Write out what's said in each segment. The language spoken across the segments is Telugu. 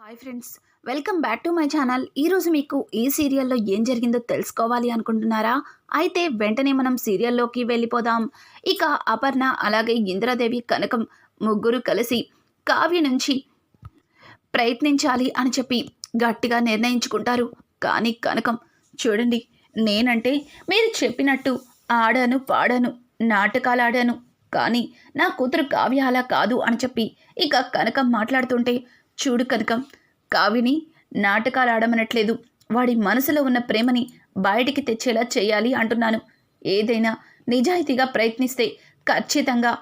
Hi friends, welcome back to my channel. ఈరోజు మీకు ఈ సీరియల్లో ఏం జరిగిందో తెలుసుకోవాలి అనుకుంటున్నారా? అయితే వెంటనే మనం సీరియల్లోకి వెళ్ళిపోదాం. ఇక అపర్ణ అలాగే ఇంద్రాదేవి కనకం ముగ్గురు కలిసి కావ్య నుంచి ప్రయత్నించాలి అని చెప్పి గట్టిగా నిర్ణయించుకుంటారు. కానీ కనకం, చూడండి, నేనంటే మీరు చెప్పినట్టు ఆడాను పాడాను నాటకాలు ఆడాను, కానీ నా కూతురు కావ్య అలా కాదు అని చెప్పి ఇక కనకం మాట్లాడుతుంటే, చూడు కనకం, కావ్యని నాటకాలు ఆడమనట్లేదు, వాడి మనసులో ఉన్న ప్రేమని బయటికి తెచ్చేలా చేయాలి అంటున్నాను. ఏదైనా నిజాయితీగా ప్రయత్నిస్తే ఖచ్చితంగా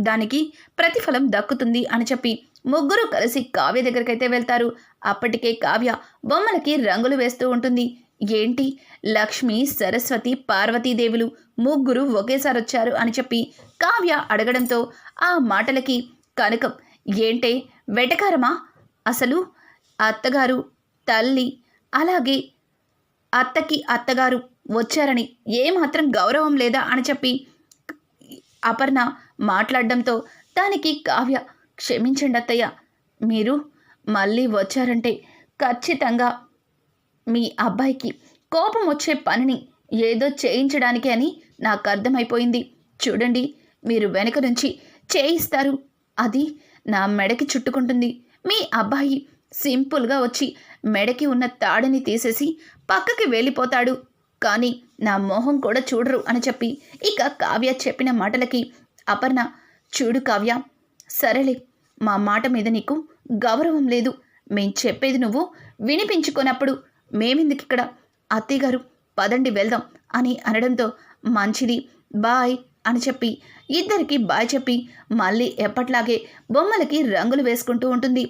దానికి ప్రతిఫలం దక్కుతుంది అని చెప్పి ముగ్గురు కలిసి కావ్య దగ్గరికైతే వెళ్తారు. అప్పటికే కావ్య బొమ్మలకి రంగులు వేస్తూ ఉంటుంది. ఏంటి, లక్ష్మి, సరస్వతి, పార్వతీదేవులు ముగ్గురు ఒకేసారి వచ్చారు అని చెప్పి కావ్య అడగడంతో ఆ మాటలకి కనకం, ఏంటే వెటకారమా? అసలు అత్తగారు, తల్లి, అలాగే అత్తకి అత్తగారు వచ్చారని ఏమాత్రం గౌరవం లేదా అని చెప్పి అపర్ణ మాట్లాడడంతో దానికి కావ్య, క్షమించండి అత్తయ్య, మీరు మళ్ళీ వచ్చారంటే ఖచ్చితంగా మీ అబ్బాయికి కోపం వచ్చే పనిని ఏదో చేయించడానికి అని నాకు అర్థమైపోయింది. చూడండి, మీరు వెనక నుంచి చేయిస్తారు, అది నా మెడకి చుట్టుకుంటుంది. మీ అబ్బాయి సింపుల్గా వచ్చి మెడకి ఉన్న తాడిని తీసేసి పక్కకి వెళ్ళిపోతాడు, కానీ నా మొహం కూడా చూడరు అని చెప్పి ఇక కావ్య చెప్పిన మాటలకి అపర్ణ, చూడు కావ్య, సరేలే, మా మాట మీద నీకు గౌరవం లేదు, మేం చెప్పేది నువ్వు వినిపించుకున్నప్పుడు మేమెందుకు ఇక్కడ, అత్తయ్యగారు పదండి వెళ్దాం అని అనడంతో, మంచిది, బాయ్ అని చెప్పి ఇద్దరికి బాయ్ చెప్పి మళ్ళీ ఎప్పట్లాగే బొమ్మలకి రంగులు వేసుకుంటూ ఉంటుంది.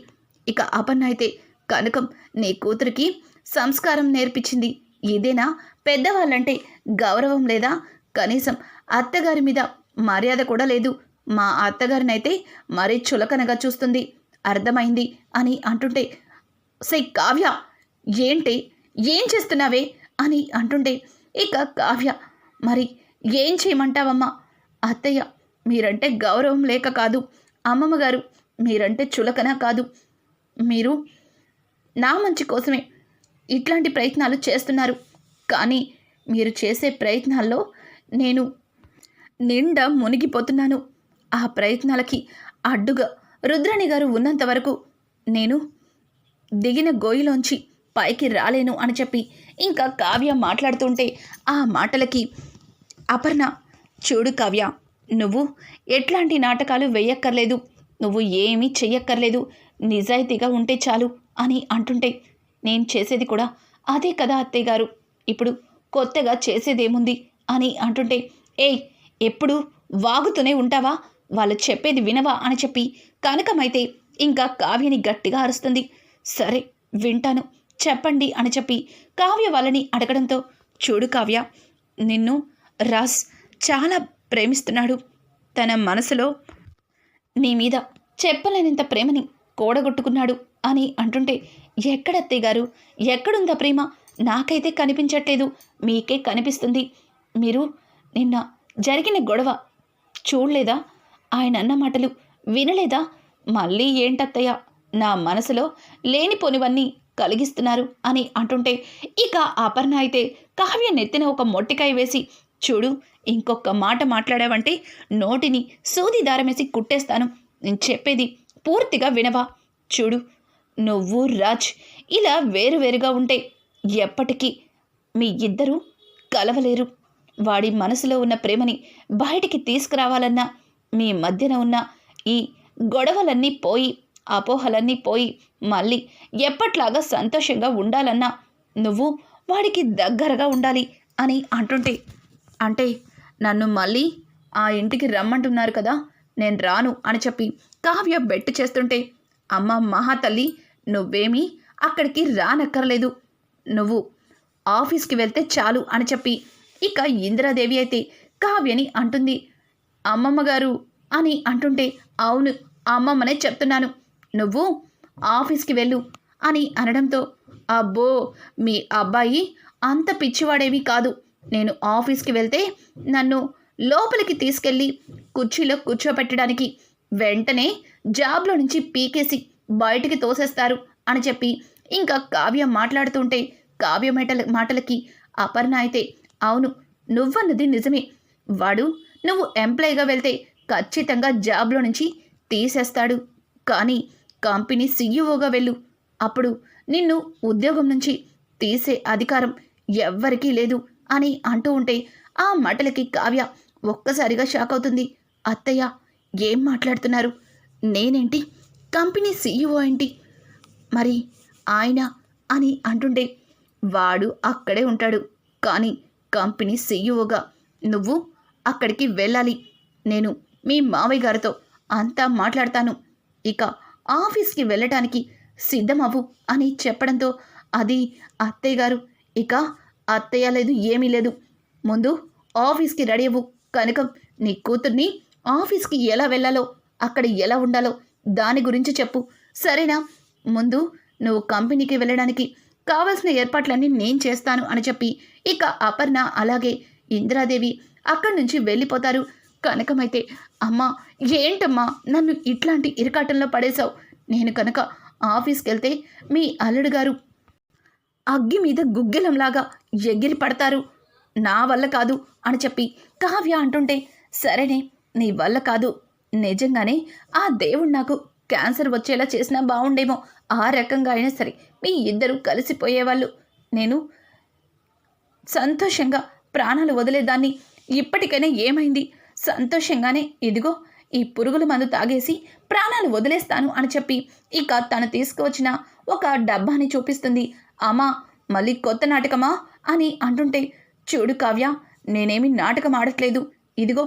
ఇక అపర్ణ అయితే, కనకం, నీ కూతురికి సంస్కారం నేర్పించింది ఇదేనా? పెద్దవాళ్ళంటే గౌరవం లేదా? కనీసం అత్తగారి మీద మర్యాద కూడా లేదు. మా అత్తగారినైతే మరీ చులకనగా చూస్తుంది, అర్థమైంది అని అంటుంటే, సై కావ్య, ఏంటి, ఏం చేస్తున్నావే అని అంటుంటే ఇక కావ్య, మరి ఏం చేయమంటావమ్మా? అత్తయ్య, మీరంటే గౌరవం లేక కాదు, అమ్మమ్మగారు, మీరంటే చులకన కాదు, మీరు నా మంచి కోసమే ఇట్లాంటి ప్రయత్నాలు చేస్తున్నారు, కానీ మీరు చేసే ప్రయత్నాల్లో నేను నిండా మునిగిపోతున్నాను. ఆ ప్రయత్నాలకి అడ్డుగా రుద్రాణి గారు ఉన్నంత వరకు నేను దిగిన గోయిలోంచి పైకి రాలేను అని చెప్పి ఇంకా కావ్య మాట్లాడుతుంటే ఆ మాటలకి అపర్ణ, చూడు కావ్య, నువ్వు ఎట్లాంటి నాటకాలు వేయక్కర్లేదు, నువ్వు ఏమీ చెయ్యక్కర్లేదు, నిజాయితీగా ఉంటే చాలు అని అంటుంటే, నేను చేసేది కూడా అదే కదా అత్తయ్య గారు, ఇప్పుడు కొత్తగా చేసేదేముంది అని అంటుంటే, ఏయ్, ఎప్పుడు వాగుతూనే ఉంటావా, వాళ్ళు చెప్పేది వినవా అని చెప్పి కనకమైతే ఇంకా కావ్యని గట్టిగా అరుస్తుంది. సరే, వింటాను, చెప్పండి అని చెప్పి కావ్య వాళ్ళని అడగడంతో, చూడు కావ్య, నిన్ను రాజ్ చాలా ప్రేమిస్తున్నాడు, తన మనసులో నీ మీద చెప్పలేనంత ప్రేమని కూడగొట్టుకున్నాడు అని అంటుంటే, ఎక్కడత్తయ్య గారు, ఎక్కడుందా ప్రేమ? నాకైతే కనిపించట్లేదు, మీకే కనిపిస్తుంది. మీరు నిన్న జరిగిన గొడవ చూడలేదా? ఆయన అన్న మాటలు వినలేదా? మళ్ళీ ఏంటత్తయ్య నా మనసులో లేనిపోనివన్నీ కలిగిస్తున్నారు అని అంటుంటే ఇక అపర్ణ అయితే కావ్య నెత్తిన ఒక మొట్టికాయ వేసి, చూడు, ఇంకొక మాట మాట్లాడావంటే నోటిని సూది దారమేసి కుట్టేస్తాను, నేను చెప్పేది పూర్తిగా వినవా? చూడు, నువ్వు రాజ్ ఇలా వేరువేరుగా ఉంటే ఎప్పటికీ మీ ఇద్దరూ కలవలేరు. వాడి మనసులో ఉన్న ప్రేమని బయటికి తీసుకురావాలన్నా, మీ మధ్యన ఉన్న ఈ గొడవలన్నీ పోయి, అపోహలన్నీ పోయి మళ్ళీ ఎప్పట్లాగా సంతోషంగా ఉండాలన్నా నువ్వు వాడికి దగ్గరగా ఉండాలి అని అంటుంటే, అంటే నన్ను మళ్ళీ ఆ ఇంటికి రమ్మంటున్నారు కదా, నేను రాను అని చెప్పి కావ్య బెట్టు చేస్తుంటే, అమ్మ మహాతల్లి, నువ్వేమీ అక్కడికి రానక్కర్లేదు, నువ్వు ఆఫీస్కి వెళ్తే చాలు అని చెప్పి ఇక ఇందిరాదేవి అయితే కావ్యని అంటుంది. అమ్మమ్మగారు అని అంటుంటే, అవును, అమ్మమ్మనే చెప్తున్నాను, నువ్వు ఆఫీస్కి వెళ్ళు అని అనడంతో, అబ్బో, మీ అబ్బాయి అంత పిచ్చివాడేవి కాదు, నేను ఆఫీస్కి వెళ్తే నన్ను లోపలికి తీసుకెళ్ళి కుర్చీలో కూర్చోపెట్టడానికి వెంటనే జాబ్లో నుంచి పీకేసి బయటికి తోసేస్తారు అని చెప్పి ఇంకా కావ్య మాట్లాడుతుంటే కావ్య మాటలకి అపర్ణ అయితే అవును, నువ్వన్నది నిజమే. వాడు నువ్వు ఎంప్లాయీగా వెళ్తే ఖచ్చితంగా జాబ్లో నుంచి తీసేస్తాడు. కానీ కంపెనీ సీఈఓగా వెళ్ళు, అప్పుడు నిన్ను ఉద్యోగం నుంచి తీసే అధికారం ఎవ్వరికీ లేదు అని అంటూ ఉంటే ఆ మాటలకి కావ్య ఒక్కసారిగా షాక్ అవుతుంది. అత్తయ్య, ఏం మాట్లాడుతున్నారు? నేనేంటి కంపెనీ సీఈఓ ఏంటి? మరి ఆయన అని అంటుంటే వాడు అక్కడే ఉంటాడు, కానీ కంపెనీ సీఈఓగా నువ్వు అక్కడికి వెళ్ళాలి. నేను మీ మావయ్య గారితో అంతా మాట్లాడతాను, ఇక ఆఫీస్కి వెళ్ళటానికి సిద్ధమవ్వు అని చెప్పడంతో అది అత్తయ్య గారు, ఇక అత్తయ్య లేదు ఏమీ లేదు, ముందు ఆఫీస్కి రెడీ అవ్వు. కనకం, నీ కూతుర్ని ఆఫీస్కి ఎలా వెళ్ళాలో అక్కడ ఎలా ఉండాలో దాని గురించి చెప్పు, సరేనా? ముందు నువ్వు కంపెనీకి వెళ్ళడానికి కావాల్సిన ఏర్పాట్లన్నీ నేను చేస్తాను అని చెప్పి ఇక అపర్ణ అలాగే ఇందిరాదేవి అక్కడి నుంచి వెళ్ళిపోతారు. కనకమైతే అమ్మా, ఏంటమ్మా నన్ను ఇట్లాంటి ఇరకాటంలో పడేశావు? నేను కనుక ఆఫీస్కి వెళ్తే మీ అల్లుడు గారు అగ్గి మీద గుగ్గిలంలాగా ఎగిరి పడతారు, నా వల్ల కాదు అని చెప్పి కావ్య అంటుంటే సరేనే, నీ వల్ల కాదు, నిజంగానే ఆ దేవుడు నాకు క్యాన్సర్ వచ్చేలా చేసినా బాగుండేమో, ఆ రకంగా అయినా సరే మీ ఇద్దరు కలిసిపోయేవాళ్ళు, నేను సంతోషంగా ప్రాణాలు వదిలేదాన్ని. ఇప్పటికైనా ఏమైంది? సంతోషంగానే ఇదిగో ఈ పురుగుల మందు తాగేసి ప్రాణాలు వదిలేస్తాను అని చెప్పి ఇక తను తీసుకువచ్చిన ఒక డబ్బాని చూపిస్తుంది. అమ్మా, మళ్ళీ కొత్త నాటకమా అని అంటుంటే చూడు కావ్య, నేనేమి నాటకం ఆడట్లేదు, ఇదిగో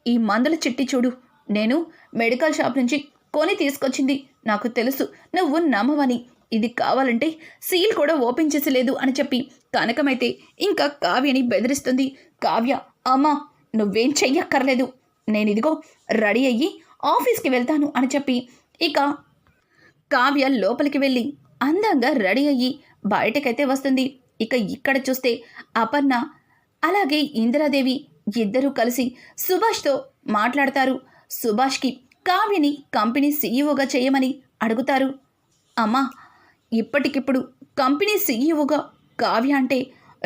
ఈ మందుల చిట్టి చూడు, నేను మెడికల్ షాప్ నుంచి కొని తీసుకొచ్చింది, నాకు తెలుసు నువ్వు నమ్మవని, ఇది కావాలంటే సీల్ కూడా ఓపెన్ చేసి లేదు అని చెప్పి కనకమైతే ఇంకా కావ్యని బెదిరిస్తుంది. కావ్య, అమ్మా నువ్వేం చెయ్యక్కర్లేదు, నేను ఇదిగో రెడీ అయ్యి ఆఫీస్కి వెళ్తాను అని చెప్పి ఇక కావ్య లోపలికి వెళ్ళి అందంగా రెడీ అయ్యి బయటకైతే వస్తుంది. ఇక ఇక్కడ చూస్తే అపర్ణ అలాగే ఇందిరాదేవి ఇద్దరూ కలిసి సుభాష్తో మాట్లాడతారు. సుభాష్కి కావ్యని కంపెనీ సీఈఓగా చేయమని అడుగుతారు. అమ్మా, ఇప్పటికిప్పుడు కంపెనీ సీఈఓగా కావ్య అంటే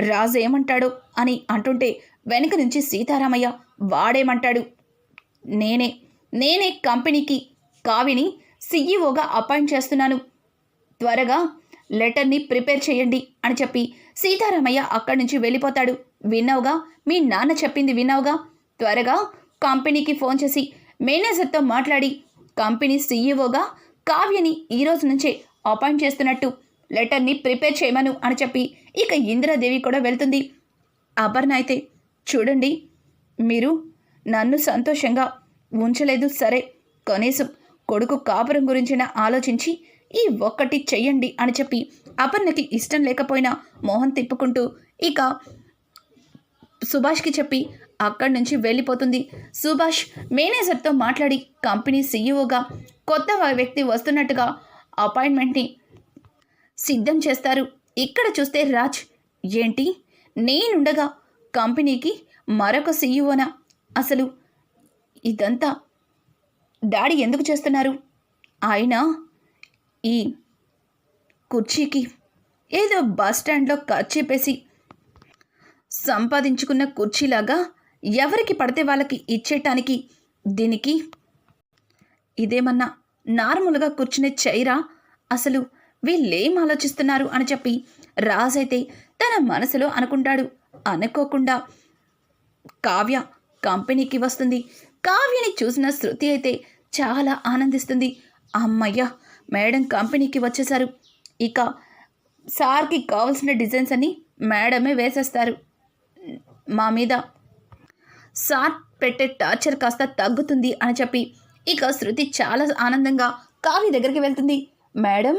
రాజు ఏమంటాడో అని అంటుంటే వెనక నుంచి సీతారామయ్య వాడేమంటాడు, నేనే కంపెనీకి కావ్యని సీఈఓగా అపాయింట్ చేస్తున్నాను, త్వరగా లెటర్ని ప్రిపేర్ చేయండి అని చెప్పి సీతారామయ్య అక్కడి నుంచి వెళ్ళిపోతాడు. విన్నావుగా, మీ నాన్న చెప్పింది విన్నావుగా, త్వరగా కంపెనీకి ఫోన్ చేసి మేనేజర్తో మాట్లాడి కంపెనీ సీఈఓగా కావ్యని ఈరోజు నుంచే అపాయింట్ చేస్తున్నట్టు లెటర్ని ప్రిపేర్ చేయమను అని చెప్పి ఇక ఇందిరాదేవి కూడా వెళ్తుంది. అపర్ణ అయితే చూడండి, మీరు నన్ను సంతోషంగా ఉంచలేదు సరే, కనీసం కొడుకు కాపురం గురించిన ఆలోచించి ఈ ఒక్కటి చెయ్యండి అని చెప్పి అపర్ణకి ఇష్టం లేకపోయినా మోహన్ తిప్పుకుంటూ ఇక సుభాష్కి చెప్పి అక్కడి నుంచి వెళ్ళిపోతుంది. సుభాష్ మేనేజర్తో మాట్లాడి కంపెనీ సీఈఓగా కొత్త వ్యక్తి వస్తున్నట్టుగా అపాయింట్మెంట్ని సిద్ధం చేస్తారు. ఇక్కడ చూస్తే రాజ్, ఏంటి నేనుండగా కంపెనీకి మరొక సీఈఓనా? అసలు ఇదంతా డాడీ ఎందుకు చేస్తున్నారు? ఆయన ఈ కుర్చీకి ఏదో బస్ స్టాండ్లో ఖర్చేపేసి సంపాదించుకున్న కుర్చీలాగా ఎవరికి పడితే వాళ్ళకి ఇచ్చేయటానికి, దీనికి ఇదేమన్నా నార్మల్గా కూర్చునే చైరా? అసలు వీళ్ళేం ఆలోచిస్తున్నారు అని చెప్పి రాజైతే తన మనసులో అనుకుంటాడు. అనుకోకుండా కావ్య కంపెనీకి వస్తుంది. కావ్యని చూసిన శృతి అయితే చాలా ఆనందిస్తుంది. అమ్మయ్య, మేడం కంపెనీకి వచ్చేశారు, ఇక సార్కి కావాల్సిన డిజైన్స్ అన్నీ మేడమే వేసేస్తారు, మా మీద సార్ పెట్టే టార్చర్ కాస్త తగ్గుతుంది అని చెప్పి ఇక శృతి చాలా ఆనందంగా కావ్య దగ్గరికి వెళ్తుంది. మేడం,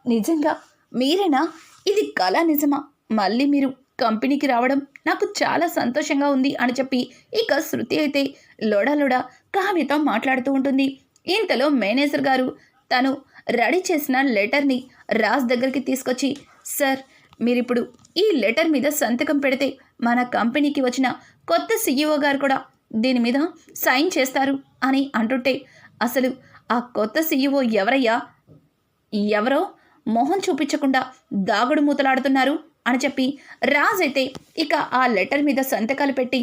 నిజంగా మీరేనా? ఇది కళ నిజమా? మళ్ళీ మీరు కంపెనీకి రావడం నాకు చాలా సంతోషంగా ఉంది అని చెప్పి ఇక శృతి అయితే లోడా కావ్యతో మాట్లాడుతూ ఉంటుంది. ఇంతలో మేనేజర్ గారు తను రెడీ చేసిన లెటర్ని రాజ్ దగ్గరికి తీసుకొచ్చి, సార్ మీరిప్పుడు ఈ లెటర్ మీద సంతకం పెడితే మన కంపెనీకి వచ్చిన కొత్త సీఈఓ గారు కూడా దీని మీద సైన్ చేస్తారు అని అంటుంటే, అసలు ఆ కొత్త సీఈఓ ఎవరయ్యా? ఎవరో మొహం చూపించకుండా దాగుడు మూతలాడుతున్నారు అని చెప్పి రాజ్ అయితే ఇక ఆ లెటర్ మీద సంతకాలు పెట్టి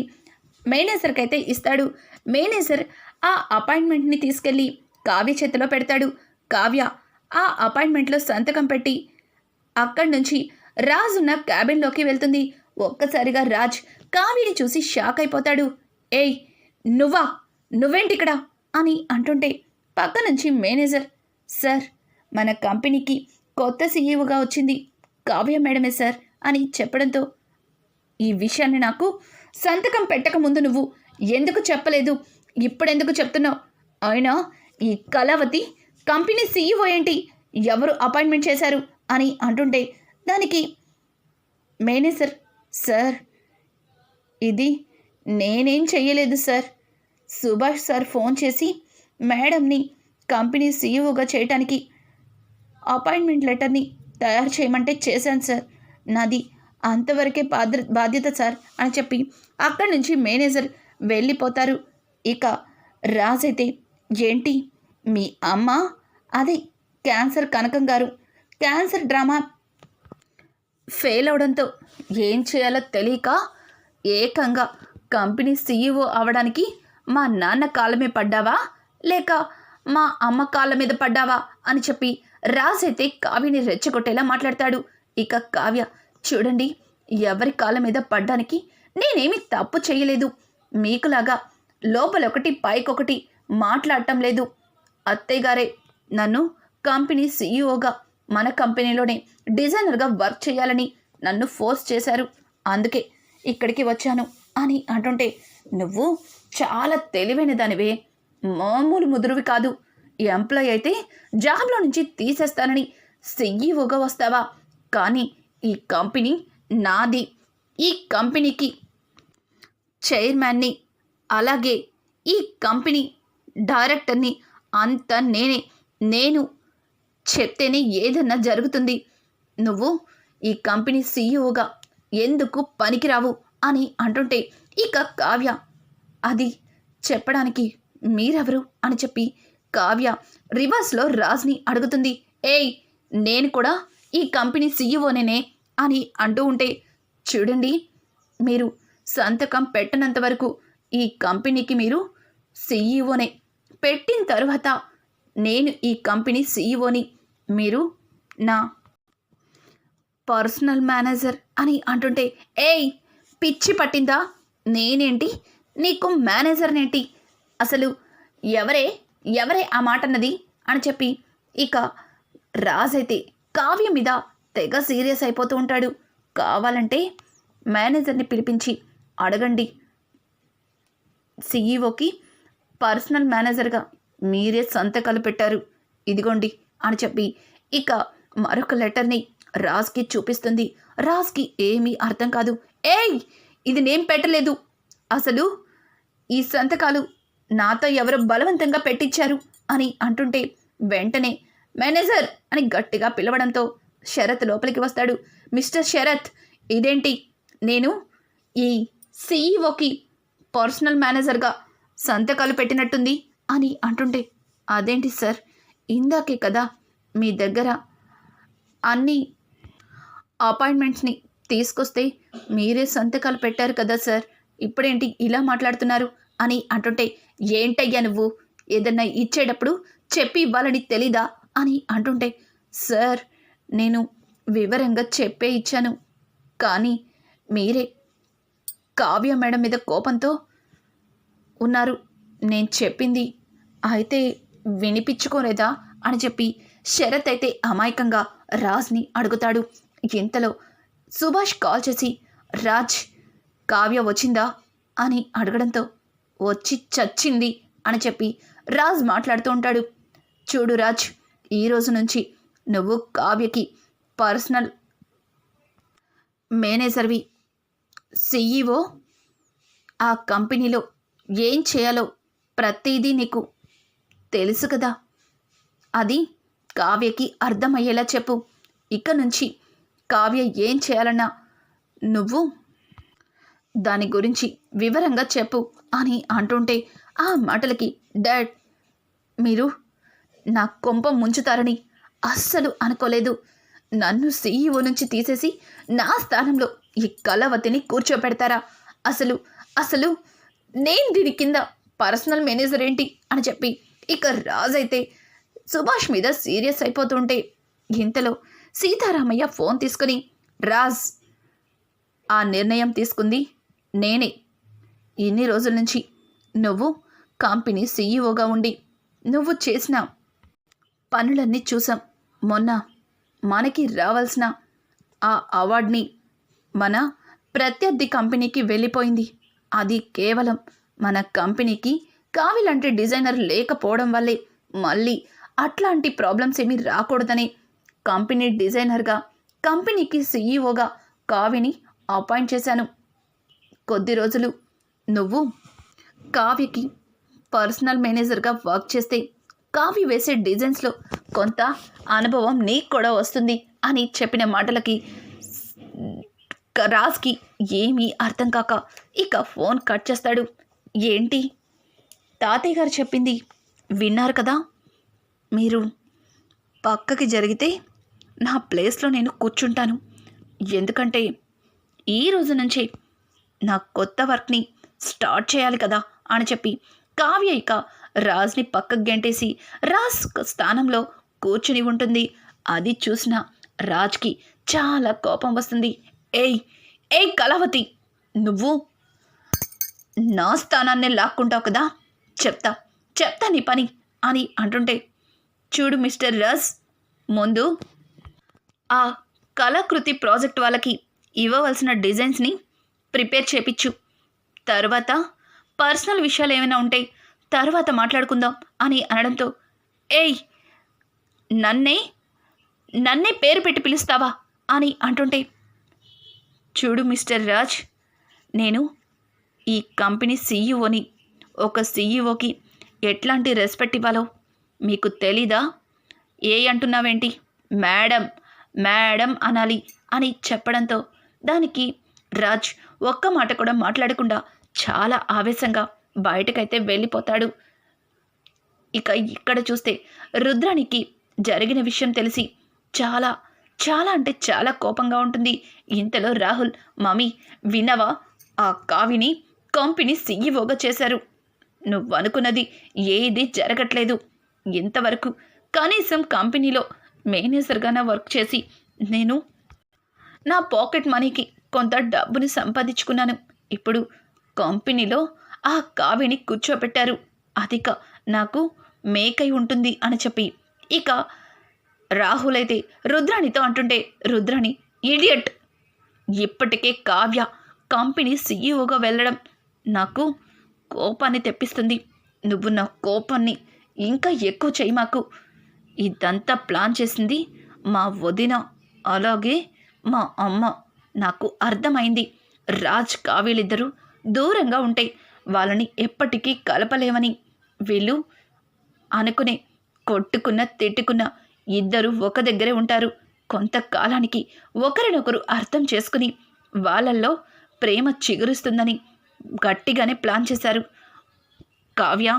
మేనేజర్కి అయితే ఇస్తాడు. మేనేజర్ ఆ అపాయింట్మెంట్ని తీసుకెళ్ళి కావ్య చేతిలో పెడతాడు. కావ్య ఆ అపాయింట్మెంట్లో సంతకం పెట్టి అక్కడి నుంచి రాజ్ ఉన్న క్యాబిన్లోకి వెళ్తుంది. ఒక్కసారిగా రాజ్ కావ్యని చూసి షాక్ అయిపోతాడు. ఏయ్ నువ్వేంటిక్కడ అని అంటుంటే పక్క నుంచి మేనేజర్, సార్ మన కంపెనీకి కొత్త సీఈఓగా వచ్చింది కావ్య మేడమే సార్ అని చెప్పడంతో, ఈ విషయాన్ని నాకు సంతకం పెట్టకముందు నువ్వు ఎందుకు చెప్పలేదు, ఇప్పుడెందుకు చెప్తున్నావు? అయినా ఈ కళావతి కంపెనీ సీఈఓ ఏంటి, ఎవరు అపాయింట్మెంట్ చేశారు అని అంటుంటే దానికి మేనేజర్, సార్ ఇది నేనేం చెయ్యలేదు సార్, సుభాష్ సార్ ఫోన్ చేసి మేడంని కంపెనీ సీఈఓగా చేయటానికి అపాయింట్మెంట్ లెటర్ని తయారు చేయమంటే చేశాను సార్, నాది అంతవరకే బాధ్యత సార్ అని చెప్పి అక్కడి నుంచి మేనేజర్ వెళ్ళిపోతారు. ఇక రాజ్ అయితే, ఏంటి మీ అమ్మ, అదే క్యాన్సర్ కనకం గారు క్యాన్సర్ డ్రామా ఫెయిల్ అవడంతో ఏం చేయాలో తెలియక ఏకంగా కంపెనీ సీఈఓ అవడానికి మా నాన్న కాళ్ళ మీద పడ్డావా లేక మా అమ్మ కాళ్ళ మీద పడ్డావా అని చెప్పి రాజ్ అయితే కావ్యని రెచ్చగొట్టేలా మాట్లాడతాడు. ఇక కావ్య, చూడండి ఎవరి కాళ్ళ మీద పడ్డానికి నేనేమి తప్పు చేయలేదు, మీకులాగా లోపలొకటి పైకొకటి మాట్లాడటం లేదు. అత్తయ్య గారే నన్ను కంపెనీ సీఈఓగా మన కంపెనీలోనే డిజైనర్గా వర్క్ చేయాలని నన్ను ఫోర్స్ చేశారు, అందుకే ఇక్కడికి వచ్చాను అని అంటుంటే, నువ్వు చాలా తెలివైన దానివే, మామూలు ముదురువి కాదు. ఎంప్లాయ్ అయితే జాబ్లో నుంచి తీసేస్తానని సీఈఓగా వస్తావా? కానీ ఈ కంపెనీ నాది, ఈ కంపెనీకి చైర్మన్ని, అలాగే ఈ కంపెనీ డైరెక్టర్ని అంతా నేను చెప్తేనే ఏదన్నా జరుగుతుంది. నువ్వు ఈ కంపెనీ సీఈఓగా ఎందుకు పనికిరావు అని అంటుంటే ఇక కావ్య, అది చెప్పడానికి మీరెవరు అని చెప్పి కావ్య రివర్స్లో రాజ్ని అడుగుతుంది. ఏయ్, నేను కూడా ఈ కంపెనీ సీఈఓనేనే అని అంటూ ఉంటే, చూడండి మీరు సంతకం పెట్టనంత వరకు ఈ కంపెనీకి మీరు సీఈఓనే, పెట్టిన తర్వాత నేను ఈ కంపెనీ సీఈఓని, మీరు నా పర్సనల్ మేనేజర్ అని అంటుంటే, ఏయ్ పిచ్చి పట్టిందా, నేనేంటి నీకు మేనేజర్నేంటి, అసలు ఎవరే ఆ మాట అన్నది అని చెప్పి ఇక రాజ్ అయితే కావ్య మీద తెగ సీరియస్ అయిపోతూ ఉంటాడు. కావాలంటే మేనేజర్ని పిలిపించి అడగండి, సీఈఓకి పర్సనల్ మేనేజర్గా మీరే సంతకాలు పెట్టారు, ఇదిగోండి అని చెప్పి ఇక మరొక లెటర్ని రాజ్కి చూపిస్తుంది. రాజ్కి ఏమీ అర్థం కాదు. ఏయ్, ఇది నేను పెట్టలేదు, అసలు ఈ సంతకాలు నాతో ఎవరో బలవంతంగా పెట్టించారు అని అంటుంటే వెంటనే మేనేజర్ అని గట్టిగా పిలవడంతో శరత్ లోపలికి వస్తాడు. మిస్టర్ శరత్, ఇదేంటి నేను ఈ సీఈఓకి పర్సనల్ మేనేజర్గా సంతకాలు పెట్టినట్టుంది అని అంటుంటే, అదేంటి సార్, ఇందాకే కదా మీ దగ్గర అన్ని అపాయింట్మెంట్స్ని తీసుకొస్తే మీరే సంతకాలు పెట్టారు కదా సార్, ఇప్పుడేంటి ఇలా మాట్లాడుతున్నారు అని అంటుంటే, ఏంటయ్యా నువ్వు ఏదన్నా ఇచ్చేటప్పుడు చెప్పి ఇవ్వాలని తెలీదా అని అంటుంటే, సార్ నేను వివరంగా చెప్పే ఇచ్చాను, కానీ మీరే కావ్య మేడం మీద కోపంతో ఉన్నారు, నేను చెప్పింది అయితే వినిపించుకోలేదా అని చెప్పి శరత్ అయితే అమాయకంగా రాజ్ని అడుగుతాడు. ఇంతలో సుభాష్ కాల్ చేసి, రాజ్ కావ్య వచ్చిందా అని అడగడంతో, వచ్చి చచ్చింది అని చెప్పి రాజ్ మాట్లాడుతూ ఉంటాడు. చూడు రాజ్, ఈరోజు నుంచి నువ్వు కావ్యకి పర్సనల్ మేనేజర్వి, సీఈఓ, ఆ కంపెనీలో ఏం చేయాలో ప్రతిదీ నీకు తెలుసు కదా, అది కావ్యకి అర్థమయ్యేలా చెప్పు, ఇక నుంచి కావ్య ఏం చేయాలన్నా నువ్వు దాని గురించి వివరంగా చెప్పు అని అంటుంటే, ఆ మాటలకి డాడ్ మీరు నా కొంప ముంచుతారని అస్సలు అనుకోలేదు. నన్ను సీఈఓ నుంచి తీసేసి నా స్థానంలో ఈ కళావతిని కూర్చోపెడతారా? అసలు అసలు నేను దీని కింద పర్సనల్ మేనేజర్ ఏంటి అని చెప్పి ఇక రాజైతే సుభాష్ మీద సీరియస్ అయిపోతుంటే ఇంతలో సీతారామయ్య ఫోన్ తీసుకుని, రాజ్, ఆ నిర్ణయం తీసుకుంది నేనే. ఇన్ని రోజుల నుంచి నువ్వు కంపెనీ సీఈఓగా ఉండి నువ్వు చేసిన పనులన్నీ చూసాం. మొన్న మనకి రావాల్సిన ఆ అవార్డ్ని మన ప్రత్యర్థి కంపెనీకి వెళ్ళిపోయింది. అది కేవలం మన కంపెనీకి కావిలాంటి డిజైనర్ లేకపోవడం వల్లే. మళ్ళీ అట్లాంటి ప్రాబ్లమ్స్ ఏమీ రాకూడదని కంపెనీ డిజైనర్గా, కంపెనీకి సీఈఓగా కావ్యని అపాయింట్ చేశాను. కొద్ది రోజులు నువ్వు కావ్యకి పర్సనల్ మేనేజర్గా వర్క్ చేస్తే కావ్య వేసే డిజైన్స్లో కొంత అనుభవం నీకు కూడా వస్తుంది అని చెప్పిన మాటలకి రాజ్కి ఏమీ అర్థం కాక ఇక ఫోన్ కట్ చేస్తాడు. ఏంటి తాతయ్య గారు చెప్పింది విన్నారు కదా? మీరు పక్కకి జరిగితే నా ప్లేస్లో నేను కూర్చుంటాను. ఎందుకంటే ఈ రోజు నుంచే నా కొత్త వర్క్ని స్టార్ట్ చేయాలి కదా అని చెప్పి కావ్య ఇక రాజ్ని పక్కకు గెంటేసి రాజ్ స్థానంలో కూర్చుని ఉంటుంది. అది చూసిన రాజ్కి చాలా కోపం వస్తుంది. ఏయ్ ఏయ్ కళావతి, నువ్వు నా స్థానాన్నే లాక్కుంటావు కదా, చెప్తా నీ పని అని అంటుంటే, చూడు మిస్టర్ రాజ్, ముందు ఆ కళాకృతి ప్రాజెక్ట్ వాళ్ళకి ఇవ్వవలసిన డిజైన్స్ని ప్రిపేర్ చేపించు. తర్వాత పర్సనల్ విషయాలు ఏమైనా ఉంటే తర్వాత మాట్లాడుకుందాం అని అనడంతో, ఏయ్ నన్నే పేరు పెట్టి పిలుస్తావా అని అంటుంటే, చూడు మిస్టర్ రాజ్, నేను ఈ కంపెనీ సీఈఓని. ఒక సీఈఓకి ఎట్లాంటి రెస్పెక్ట్ ఇవ్వాలో మీకు తెలీదా? ఏ అంటున్నావేంటి? మేడం అనాలి అని చెప్పడంతో దానికి రాజ్ ఒక్క మాట కూడా మాట్లాడకుండా చాలా ఆవేశంగా బయటకైతే వెళ్ళిపోతాడు. ఇక ఇక్కడ చూస్తే రుద్రానికి జరిగిన విషయం తెలిసి చాలా అంటే చాలా కోపంగా ఉంటుంది. ఇంతలో రాహుల్, మమ్మీ వినవా, ఆ కావిని కంపెనీ సీఈఓగా చేశారు. నువ్వు అనుకున్నది ఏది జరగట్లేదు. ఇంతవరకు కనీసం కంపెనీలో మేనేజర్గానే వర్క్ చేసి నేను నా పాకెట్ మనీకి కొంత డబ్బుని సంపాదించుకున్నాను. ఇప్పుడు కంపెనీలో ఆ కావిని కూర్చోబెట్టారు. అదిక నాకు మేకై ఉంటుంది అని చెప్పి ఇక రాహుల్ అయితే రుద్రాణితో అంటుంటే, రుద్రాణి ఇడియట్, ఇప్పటికే కావ్య కంపెనీ సీఈఓగా వెళ్ళడం నాకు కోపాన్ని తెప్పిస్తుంది. నువ్వు నా కోపాన్ని ఇంకా ఎక్కువ చేయి మాకు. ఇదంతా ప్లాన్ చేసింది మా వదిన, అలాగే మా అమ్మ. నాకు అర్థమైంది. రాజ్ కావ్యలిద్దరూ దూరంగా ఉంటే వాళ్ళని ఎప్పటికీ కలపలేమని. వీళ్ళు అనుకునే కొట్టుకున్న తిట్టుకున్న ఇద్దరు ఒక దగ్గరే ఉంటారు. కొంతకాలానికి ఒకరినొకరు అర్థం చేసుకుని వాళ్ళల్లో ప్రేమ చిగురుస్తుందని గట్టిగానే ప్లాన్ చేశారు. కావ్య,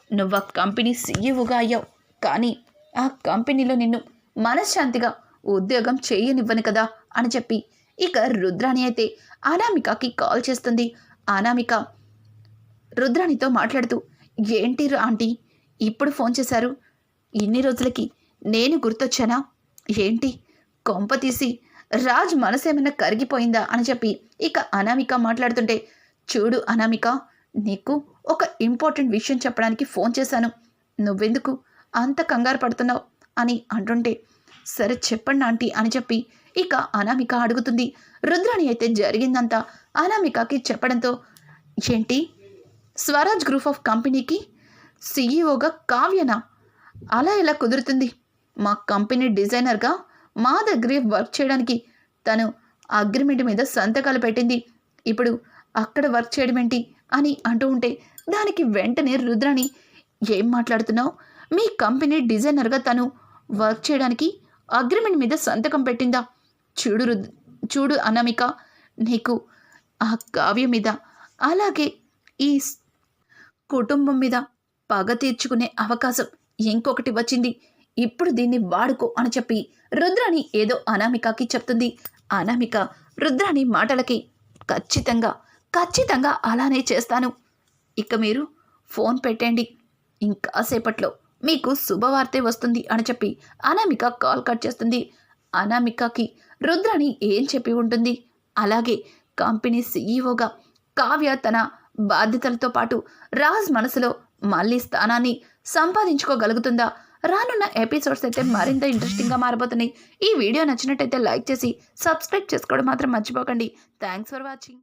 నువ్వు ఆ కంపెనీ సీఈఓగా అయ్యావు, కానీ ఆ కంపెనీలో నిన్ను మనశ్శాంతిగా ఉద్యోగం చేయనివ్వను కదా అని చెప్పి ఇక రుద్రాణి అయితే అనామికకి కాల్ చేస్తుంది. అనామిక రుద్రాణితో మాట్లాడుతూ, ఏంటి ఆంటీ ఇప్పుడు ఫోన్ చేశారు? ఇన్ని రోజులకి నేను గుర్తొచ్చానా ఏంటి? కొంప తీసి రాజ్ మనసేమైనా కరిగిపోయిందా అని చెప్పి ఇక అనామిక మాట్లాడుతుంటే, చూడు అనామిక, నీకు ఒక ఇంపార్టెంట్ విషయం చెప్పడానికి ఫోన్ చేశాను. నువ్వెందుకు అంత కంగారు పడుతున్నావు అని అంటుంటే, సరే చెప్పండి ఆంటీ అని చెప్పి ఇక అనామిక అడుగుతుంది. రుద్రాణి అయితే జరిగిందంతా అనామికకి చెప్పడంతో, ఏంటి స్వరాజ్ గ్రూప్ ఆఫ్ కంపెనీకి సీఈఓగా కావ్యనా? అలా ఎలా కుదురుతుంది? మా కంపెనీ డిజైనర్గా మా దగ్గరే వర్క్ చేయడానికి తను అగ్రిమెంట్ మీద సంతకాలు పెట్టింది. ఇప్పుడు అక్కడ వర్క్ చేయడం ఏంటి అని అంటూ ఉంటే దానికి వెంటనే రుద్రాణి, ఏం మాట్లాడుతున్నావు? మీ కంపెనీ డిజైనర్గా తను వర్క్ చేయడానికి అగ్రిమెంట్ మీద సంతకం పెట్టిందా? చూడు అనామిక, నీకు ఆ కావ్య మీద అలాగే ఈ కుటుంబం మీద పగ తీర్చుకునే అవకాశం ఇంకొకటి వచ్చింది. ఇప్పుడు దీన్ని వాడుకో అని చెప్పి రుద్రాణి ఏదో అనామికకి చెప్తుంది. అనామిక రుద్రాణి మాటలకి ఖచ్చితంగా ఖచ్చితంగా అలానే చేస్తాను, ఇక మీరు ఫోన్ పెట్టండి, ఇంకాసేపట్లో మీకు శుభవార్తే వస్తుంది అని చెప్పి అనామిక కాల్ కట్ చేస్తుంది. అనామికకి రుద్రాణి ఏం చెప్పి ఉంటుంది? అలాగే కంపెనీ సీఈఓగా కావ్య తన బాధ్యతలతో పాటు రాజ్ మనసులో మళ్ళీ స్థానాన్ని సంపాదించుకోగలుగుతుందా? రానున్న ఎపిసోడ్స్ అయితే మరింత ఇంట్రెస్టింగ్గా మారబోతున్నాయి. ఈ వీడియో నచ్చినట్టయితే లైక్ చేసి సబ్స్క్రైబ్ చేసుకోవడం మాత్రం మర్చిపోకండి. Thanks for watching.